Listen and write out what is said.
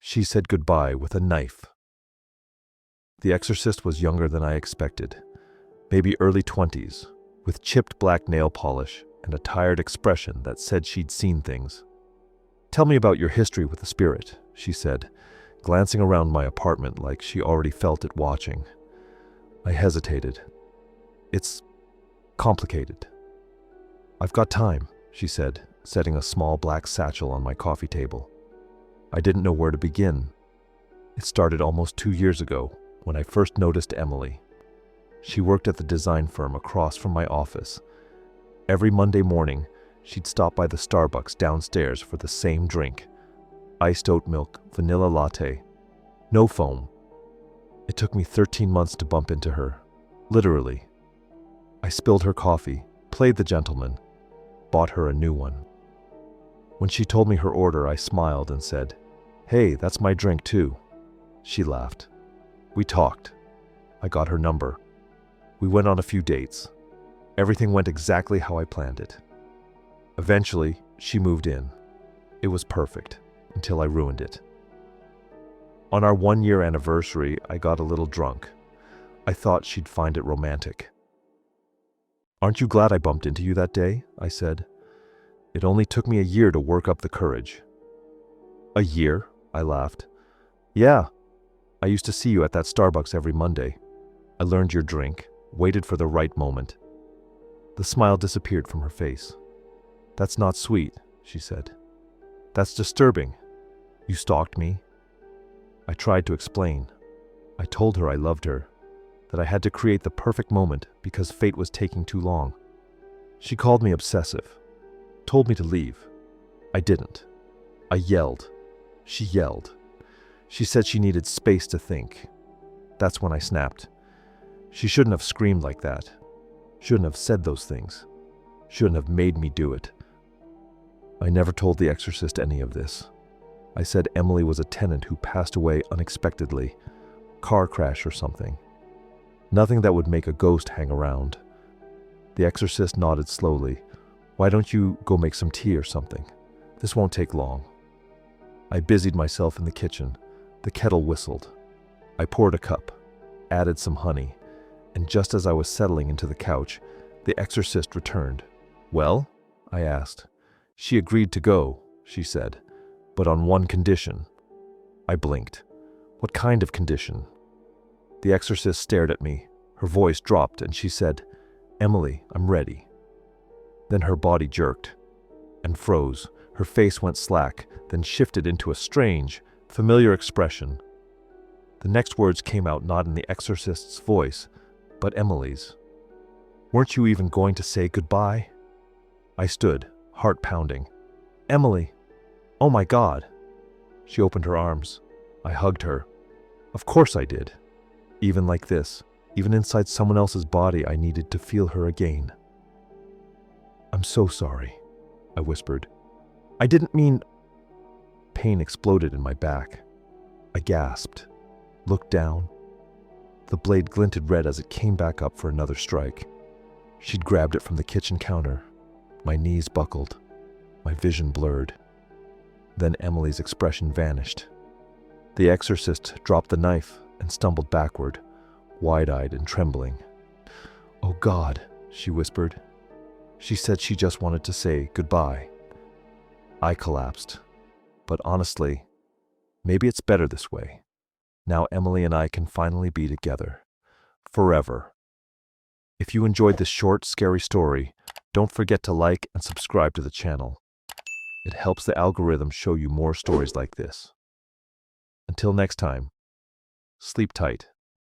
She said goodbye with a knife. The exorcist was younger than I expected, maybe early 20s, with chipped black nail polish and a tired expression that said she'd seen things. "Tell me about your history with the spirit," she said, glancing around my apartment like she already felt it watching. I hesitated. "It's complicated." "I've got time," she said, setting a small black satchel on my coffee table. I didn't know where to begin. It started almost 2 years ago, when I first noticed Emily. She worked at the design firm across from my office. Every Monday morning, she'd stop by the Starbucks downstairs for the same drink: iced oat milk, vanilla latte, no foam. It took me 13 months to bump into her, literally. I spilled her coffee, played the gentleman, bought her a new one. When she told me her order, I smiled and said, "Hey, that's my drink too." She laughed. We talked. I got her number. We went on a few dates. Everything went exactly how I planned it. Eventually, she moved in. It was perfect, until I ruined it. On our 1-year anniversary, I got a little drunk. I thought she'd find it romantic. "Aren't you glad I bumped into you that day?" I said. "It only took me a year to work up the courage." "A year?" I laughed. "Yeah. I used to see you at that Starbucks every Monday. I learned your drink, waited for the right moment." The smile disappeared from her face. "That's not sweet," she said. "That's disturbing. You stalked me." I tried to explain. I told her I loved her, that I had to create the perfect moment because fate was taking too long. She called me obsessive, told me to leave. I didn't. I yelled. She yelled. She said she needed space to think. That's when I snapped. She shouldn't have screamed like that. Shouldn't have said those things. Shouldn't have made me do it. I never told the exorcist any of this. I said Emily was a tenant who passed away unexpectedly, car crash or something. Nothing that would make a ghost hang around. The exorcist nodded slowly. "Why don't you go make some tea or something? This won't take long." I busied myself in the kitchen. The kettle whistled. I poured a cup, added some honey, and just as I was settling into the couch, the exorcist returned. "Well?" I asked. "She agreed to go," she said, "but on one condition." I blinked. "What kind of condition?" The exorcist stared at me. Her voice dropped and she said, "Emily, I'm ready." Then her body jerked and froze. Her face went slack, then shifted into a strange, familiar expression. The next words came out not in the exorcist's voice, but Emily's. "Weren't you even going to say goodbye?" I stood, heart pounding. "Emily! Oh my God!" She opened her arms. I hugged her. Of course I did. Even like this, even inside someone else's body, I needed to feel her again. "I'm so sorry," I whispered. "I didn't mean—" Pain exploded in my back. I gasped, looked down. The blade glinted red as it came back up for another strike. She'd grabbed it from the kitchen counter. My knees buckled, my vision blurred. Then Emily's expression vanished. The exorcist dropped the knife and stumbled backward, wide-eyed and trembling. "Oh God," she whispered. She said she just wanted to say goodbye. I collapsed. But honestly, maybe it's better this way. Now Emily and I can finally be together. Forever. If you enjoyed this short, scary story, don't forget to like and subscribe to the channel. It helps the algorithm show you more stories like this. Until next time, sleep tight.